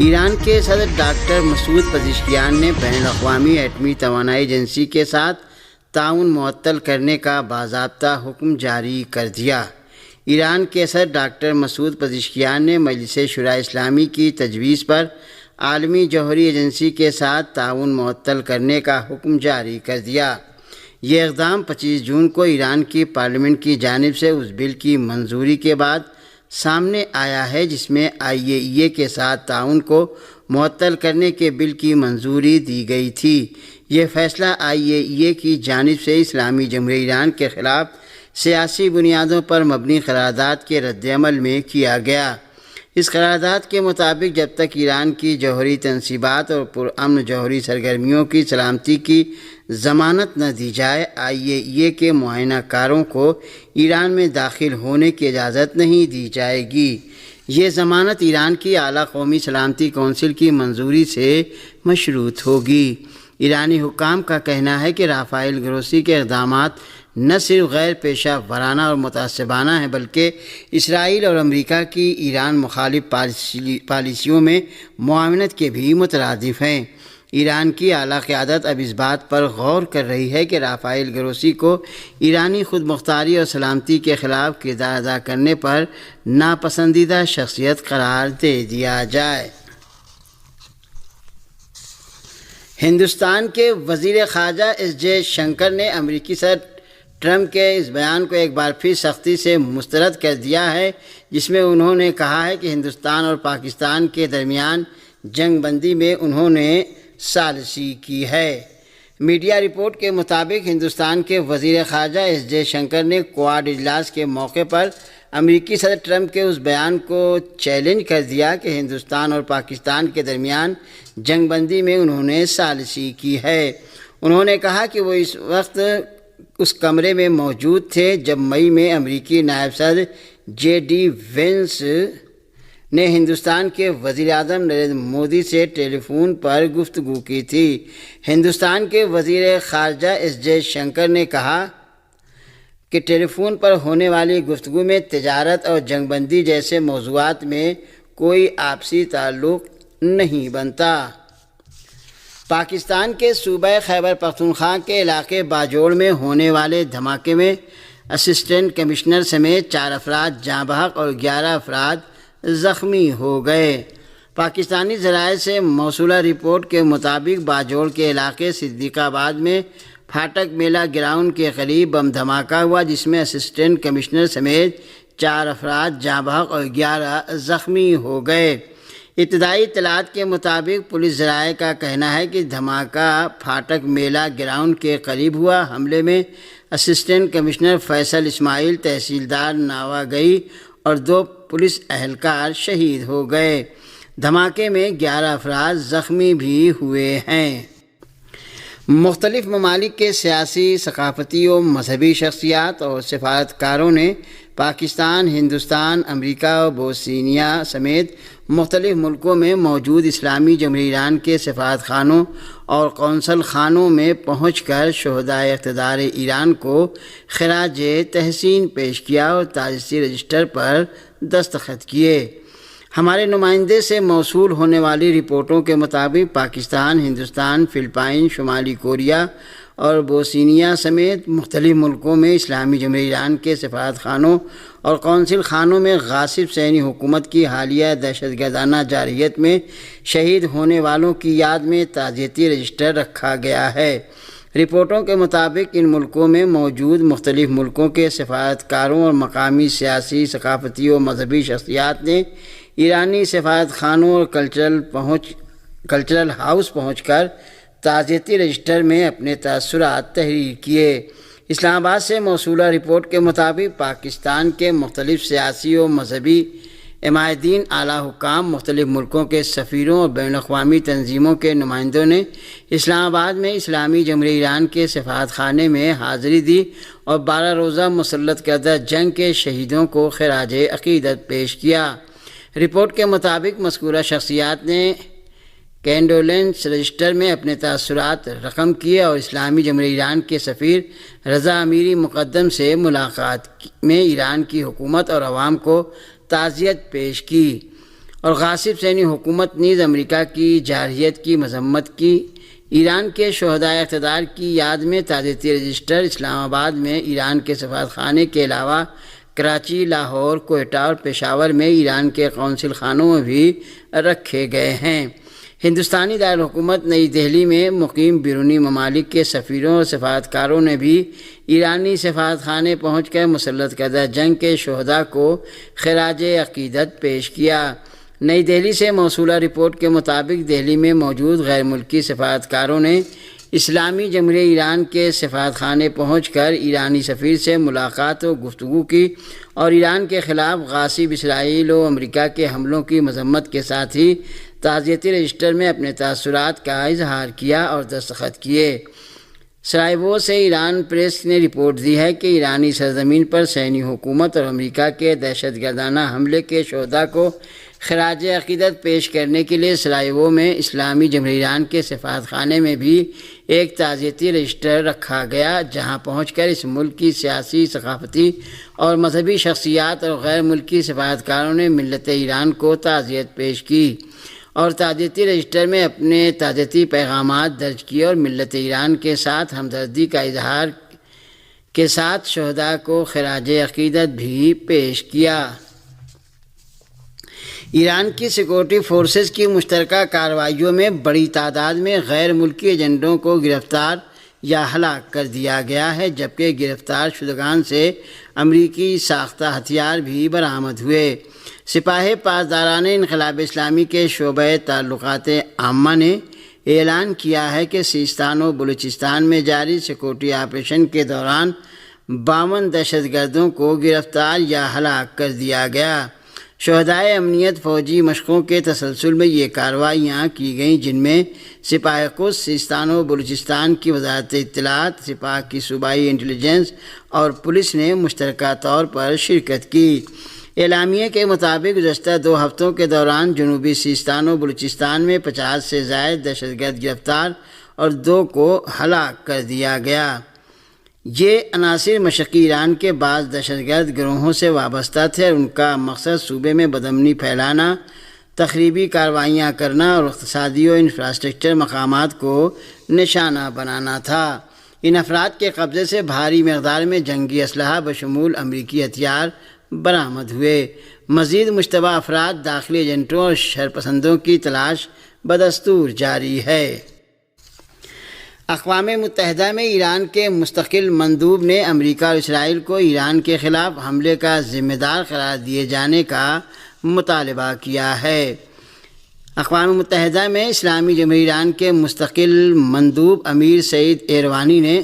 ایران کے صدر doctor Masoud Pezeshkian نے بین الاقوامی ایٹمی توانائی ایجنسی کے ساتھ تعاون معطل کرنے کا باضابطہ حکم جاری کر دیا۔ ایران کے صدر ڈاکٹر مسعود پزشکیان نے مجلس شورائے اسلامی کی تجویز پر عالمی جوہری ایجنسی کے ساتھ تعاون معطل کرنے کا حکم جاری کر دیا۔ یہ اقدام 25 جون کو ایران کی پارلیمنٹ کی جانب سے اس بل کی منظوری کے بعد سامنے آیا ہے جس میں IAEA کے ساتھ تعاون کو معطل کرنے کے بل کی منظوری دی گئی تھی۔ یہ فیصلہ IAEA کی جانب سے اسلامی جمہوریہ ایران کے خلاف سیاسی بنیادوں پر مبنی قرارداد کے رد عمل میں کیا گیا۔ اس قرارداد کے مطابق جب تک ایران کی جوہری تنصیبات اور پرامن جوہری سرگرمیوں کی سلامتی کی ضمانت نہ دی جائے، IAEA کے معائنہ کاروں کو ایران میں داخل ہونے کی اجازت نہیں دی جائے گی۔ یہ ضمانت ایران کی اعلیٰ قومی سلامتی کونسل کی منظوری سے مشروط ہوگی۔ ایرانی حکام کا کہنا ہے کہ رافائل گروسی کے اقدامات نہ صرف غیر پیشہ ورانہ اور متعصبانہ ہیں بلکہ اسرائیل اور امریکہ کی ایران مخالف پالیسیوں میں معاونت کے بھی مترادف ہیں۔ ایران کی اعلیٰ قیادت اب اس بات پر غور کر رہی ہے کہ رافائل گروسی کو ایرانی خود مختاری اور سلامتی کے خلاف کردار ادا کرنے پر ناپسندیدہ شخصیت قرار دے دیا جائے۔ ہندوستان کے وزیر خارجہ جے شنکر نے امریکی صدر ٹرمپ کے اس بیان کو ایک بار پھر سختی سے مسترد کر دیا ہے جس میں انہوں نے کہا ہے کہ ہندوستان اور پاکستان کے درمیان جنگ بندی میں انہوں نے ثالثی کی ہے۔ میڈیا رپورٹ کے مطابق ہندوستان کے وزیر خارجہ جے شنکر نے کوآڈ اجلاس کے موقع پر امریکی صدر ٹرمپ کے اس بیان کو چیلنج کر دیا کہ ہندوستان اور پاکستان کے درمیان جنگ بندی میں انہوں نے ثالثی کی ہے۔ انہوں نے کہا کہ وہ اس وقت اس کمرے میں موجود تھے جب مئی میں امریکی نائب صدر JD وینس نے ہندوستان کے وزیر اعظم نریندر مودی سے ٹیلی فون پر گفتگو کی تھی۔ ہندوستان کے وزیر خارجہ جے شنکر نے کہا کہ ٹیلی فون پر ہونے والی گفتگو میں تجارت اور جنگ بندی جیسے موضوعات میں کوئی آپسی تعلق نہیں بنتا۔ پاکستان کے صوبہ خیبر پختونخوا کے علاقے باجوڑ میں ہونے والے دھماکے میں اسسٹنٹ کمشنر سمیت 4 افراد جاں بحق اور 11 افراد زخمی ہو گئے۔ پاکستانی ذرائع سے موصولہ رپورٹ کے مطابق باجوڑ کے علاقے صدیق آباد میں پھاٹک میلہ گراؤنڈ کے قریب بم دھماکہ ہوا جس میں اسسٹنٹ کمشنر سمیت 4 افراد جاں بحق اور 11 زخمی ہو گئے۔ ابتدائی اطلاعات کے مطابق پولیس ذرائع کا کہنا ہے کہ دھماکہ پھاٹک میلہ گراؤنڈ کے قریب ہوا۔ حملے میں اسسٹنٹ کمشنر فیصل اسماعیل، تحصیلدار ناواگئی اور 2 پولیس اہلکار شہید ہو گئے۔ دھماکے میں 11 افراد زخمی بھی ہوئے ہیں۔ مختلف ممالک کے سیاسی، ثقافتی و مذہبی شخصیات اور سفارتکاروں نے پاکستان، ہندوستان، امریکہ اور بوسنیا سمیت مختلف ملکوں میں موجود اسلامی جمہوریہ ایران کے سفارت خانوں اور قونصل خانوں میں پہنچ کر شہدائے اقتدار ایران کو خراج تحسین پیش کیا اور تعزیتی رجسٹر پر دستخط کیے۔ ہمارے نمائندے سے موصول ہونے والی رپورٹوں کے مطابق پاکستان، ہندوستان، فلپائن، شمالی کوریا اور بوسنیا سمیت مختلف ملکوں میں اسلامی جمہوریہ ایران کے سفارت خانوں اور قونصل خانوں میں غاصب صہیونی حکومت کی حالیہ دہشت گردانہ جارحیت میں شہید ہونے والوں کی یاد میں تعزیتی رجسٹر رکھا گیا ہے۔ رپورٹوں کے مطابق ان ملکوں میں موجود مختلف ملکوں کے سفارتکاروں اور مقامی سیاسی، ثقافتی و مذہبی شخصیات نے ایرانی سفارت خانوں اور کلچرل ہاؤس پہنچ کر تعزیتی رجسٹر میں اپنے تاثرات تحریر کیے۔ اسلام آباد سے موصولہ رپورٹ کے مطابق پاکستان کے مختلف سیاسی و مذہبی عمائدین، اعلیٰ حکام، مختلف ملکوں کے سفیروں اور بین الاقوامی تنظیموں کے نمائندوں نے اسلام آباد میں اسلامی جمہوریہ ایران کے سفارت خانے میں حاضری دی اور 12 روزہ مسلط کردہ جنگ کے شہیدوں کو خراج عقیدت پیش کیا۔ رپورٹ کے مطابق مذکورہ شخصیات نے کینڈولینس رجسٹر میں اپنے تاثرات رقم کیے اور اسلامی جمہوریہ ایران کے سفیر رضا امیری مقدم سے ملاقات میں ایران کی حکومت اور عوام کو تعزیت پیش کی اور غاصب سینی حکومت نیز امریکہ کی جارحیت کی مذمت کی۔ ایران کے شہدائے اقتدار کی یاد میں تعزیتی رجسٹر اسلام آباد میں ایران کے سفارت خانے کے علاوہ کراچی، لاہور، کوئٹہ اور پشاور میں ایران کے قونصل خانوں میں بھی رکھے گئے ہیں۔ ہندوستانی دارالحکومت نئی دہلی میں مقیم بیرونی ممالک کے سفیروں اور سفارتکاروں نے بھی ایرانی سفارت خانے پہنچ کر مسلط کردہ جنگ کے شہداء کو خراج عقیدت پیش کیا۔ نئی دہلی سے موصولہ رپورٹ کے مطابق دہلی میں موجود غیر ملکی سفارتکاروں نے اسلامی جمہوریہ ایران کے سفارت خانے پہنچ کر ایرانی سفیر سے ملاقات و گفتگو کی اور ایران کے خلاف غاصب اسرائیل و امریکہ کے حملوں کی مذمت کے ساتھ ہی تعزیتی رجسٹر میں اپنے تاثرات کا اظہار کیا اور دستخط کیے۔ سرائیوو سے ایران پریس نے رپورٹ دی ہے کہ ایرانی سرزمین پر سینی حکومت اور امریکہ کے دہشت گردانہ حملے کے شہداء کو خراج عقیدت پیش کرنے کے لیے سرائیوو میں اسلامی جمہوریہ ایران کے سفارت خانے میں بھی ایک تعزیتی رجسٹر رکھا گیا، جہاں پہنچ کر اس ملک کی سیاسی، ثقافتی اور مذہبی شخصیات اور غیر ملکی سفارتکاروں نے ملت ایران کو تعزیت پیش کی اور تعزیتی رجسٹر میں اپنے تعزیتی پیغامات درج کیے اور ملت ایران کے ساتھ ہمدردی کا اظہار کے ساتھ شہداء کو خراج عقیدت بھی پیش کیا۔ ایران کی سیکورٹی فورسز کی مشترکہ کارروائیوں میں بڑی تعداد میں غیر ملکی ایجنٹوں کو گرفتار یا ہلاک کر دیا گیا ہے، جبکہ گرفتار شدگان سے امریکی ساختہ ہتھیار بھی برآمد ہوئے۔ سپاہ پاسداران انقلاب اسلامی کے شعبہ تعلقات عامہ نے اعلان کیا ہے کہ سیستان و بلوچستان میں جاری سیکورٹی آپریشن کے دوران 52 دہشت گردوں کو گرفتار یا ہلاک کر دیا گیا۔ شہدائے امنیت فوجی مشقوں کے تسلسل میں یہ کارروائیاں کی گئیں، جن میں سپاہ قدس، سیستان و بلوچستان کی وزارت اطلاعات، سپاہ کی صوبائی انٹیلیجنس اور پولیس نے مشترکہ طور پر شرکت کی۔ اعلامیے کے مطابق گزشتہ 2 ہفتوں کے دوران جنوبی سیستان و بلوچستان میں 50 سے زائد دہشت گرد گرفتار اور 2 کو ہلاک کر دیا گیا۔ یہ عناصر مشرقی ایران کے بعض دہشت گرد گروہوں سے وابستہ تھے اور ان کا مقصد صوبے میں بدامنی پھیلانا، تخریبی کارروائیاں کرنا اور اقتصادی و انفراسٹرکچر مقامات کو نشانہ بنانا تھا۔ ان افراد کے قبضے سے بھاری مقدار میں جنگی اسلحہ بشمول امریکی ہتھیار برآمد ہوئے۔ مزید مشتبہ افراد، داخلی ایجنٹوں اور شرپسندوں کی تلاش بدستور جاری ہے۔ اقوام متحدہ میں ایران کے مستقل مندوب نے امریکہ اور اسرائیل کو ایران کے خلاف حملے کا ذمہ دار قرار دیے جانے کا مطالبہ کیا ہے۔ اقوام متحدہ میں اسلامی جمہوریہ ایران کے مستقل مندوب امیر سعید ایروانی نے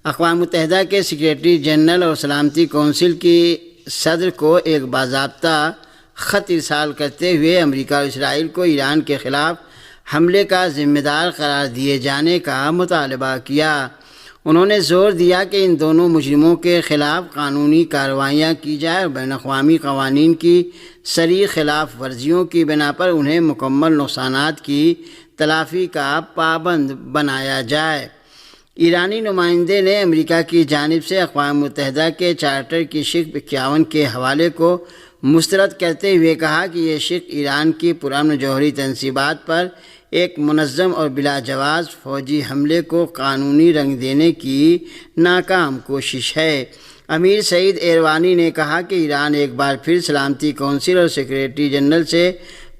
اقوام متحدہ کے سیکریٹری جنرل اور سلامتی کونسل کی صدر کو ایک باضابطہ خط ارسال کرتے ہوئے امریکہ اور اسرائیل کو ایران کے خلاف حملے کا ذمہ دار قرار دیے جانے کا مطالبہ کیا۔ انہوں نے زور دیا کہ ان دونوں مجرموں کے خلاف قانونی کارروائیاں کی جائے اور بین الاقوامی قوانین کی صریح خلاف ورزیوں کی بنا پر انہیں مکمل نقصانات کی تلافی کا پابند بنایا جائے۔ ایرانی نمائندے نے امریکہ کی جانب سے اقوام متحدہ کے چارٹر کی شق 51 کے حوالے کو مسترد کرتے ہوئے کہا کہ یہ شق ایران کی پرامن جوہری تنصیبات پر ایک منظم اور بلا جواز فوجی حملے کو قانونی رنگ دینے کی ناکام کوشش ہے۔ امیر سعید ایروانی نے کہا کہ ایران ایک بار پھر سلامتی کونسل اور سیکریٹری جنرل سے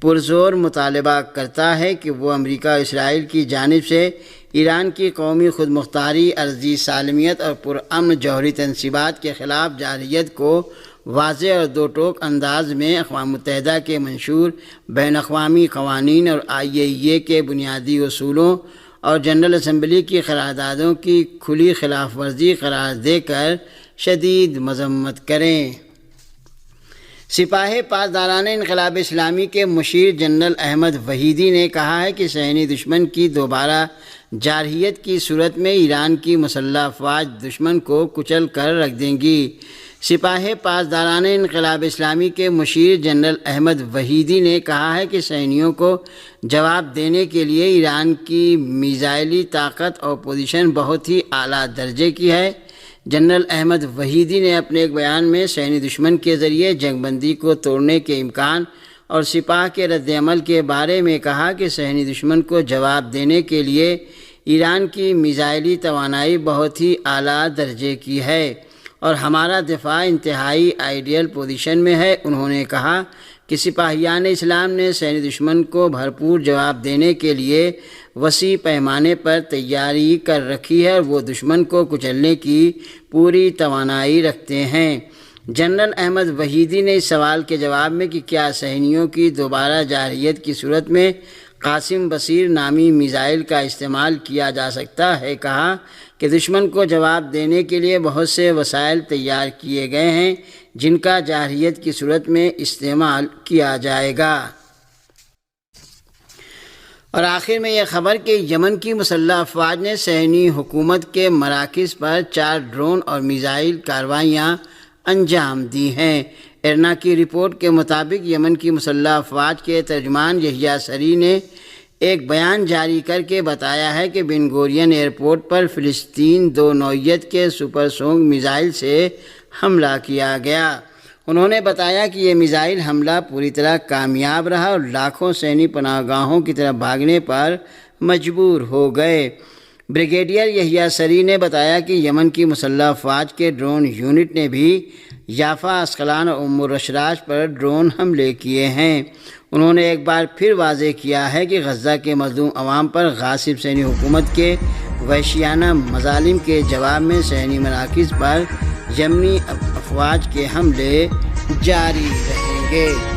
پرزور مطالبہ کرتا ہے کہ وہ امریکہ اور اسرائیل کی جانب سے ایران کی قومی خود مختاری، ارضی سالمیت اور پرامن جوہری تنصیبات کے خلاف جارحیت کو واضح اور دو ٹوک انداز میں اقوام متحدہ کے منشور بین الاقوامی قوانین اور IAEA کے بنیادی اصولوں اور جنرل اسمبلی کی قراردادوں کی کھلی خلاف ورزی قرار دے کر شدید مذمت کریں۔ سپاہ پاسداران انقلاب اسلامی کے مشیر جنرل احمد وحیدی نے کہا ہے کہ صہیونی دشمن کی دوبارہ جارحیت کی صورت میں ایران کی مسلح افواج دشمن کو کچل کر رکھ دیں گی۔ سپاہ پاسداران انقلاب اسلامی کے مشیر جنرل احمد وحیدی نے کہا ہے کہ صہیونیوں کو جواب دینے کے لیے ایران کی میزائلی طاقت اور پوزیشن بہت ہی اعلیٰ درجے کی ہے۔ جنرل احمد وحیدی نے اپنے ایک بیان میں صہیونی دشمن کے ذریعے جنگ بندی کو توڑنے کے امکان اور سپاہ کے رد عمل کے بارے میں کہا کہ صہیونی دشمن کو جواب دینے کے لیے ایران کی میزائلی توانائی بہت ہی اعلیٰ درجے کی ہے اور ہمارا دفاع انتہائی آئیڈیل پوزیشن میں ہے۔ انہوں نے کہا کہ سپاہیان اسلام نے صہیونی دشمن کو بھرپور جواب دینے کے لیے وسیع پیمانے پر تیاری کر رکھی ہے اور وہ دشمن کو کچلنے کی پوری توانائی رکھتے ہیں۔ جنرل احمد وحیدی نے اس سوال کے جواب میں کہ کیا صہیونیوں کی دوبارہ جارحیت کی صورت میں قاسم بصیر نامی میزائل کا استعمال کیا جا سکتا ہے، کہا کہ دشمن کو جواب دینے کے لیے بہت سے وسائل تیار کیے گئے ہیں جن کا جارحیت کی صورت میں استعمال کیا جائے گا۔ اور آخر میں یہ خبر کہ یمن کی مسلح افواج نے صہیونی حکومت کے مراکز پر 4 ڈرون اور میزائل کارروائیاں انجام دی ہیں۔ ارنا کی رپورٹ کے مطابق یمن کی مسلح افواج کے ترجمان یحییٰ سری نے ایک بیان جاری کر کے بتایا ہے کہ بن گورین ایئرپورٹ پر فلسطین 2 نوعیت کے سپر سونک میزائل سے حملہ کیا گیا۔ انہوں نے بتایا کہ یہ میزائل حملہ پوری طرح کامیاب رہا اور لاکھوں صہیونی پناہ گاہوں کی طرف بھاگنے پر مجبور ہو گئے۔ بریگیڈیئر یحییٰ سری نے بتایا کہ یمن کی مسلح افواج کے ڈرون یونٹ نے بھی یافا، اسقلان اور ام الرشراش پر ڈرون حملے کیے ہیں۔ انہوں نے ایک بار پھر واضح کیا ہے کہ غزہ کے مظلوم عوام پر غاصب صہیونی حکومت کے وحشیانہ مظالم کے جواب میں صہیونی مراکز پر یمنی افواج کے حملے جاری رہیں گے۔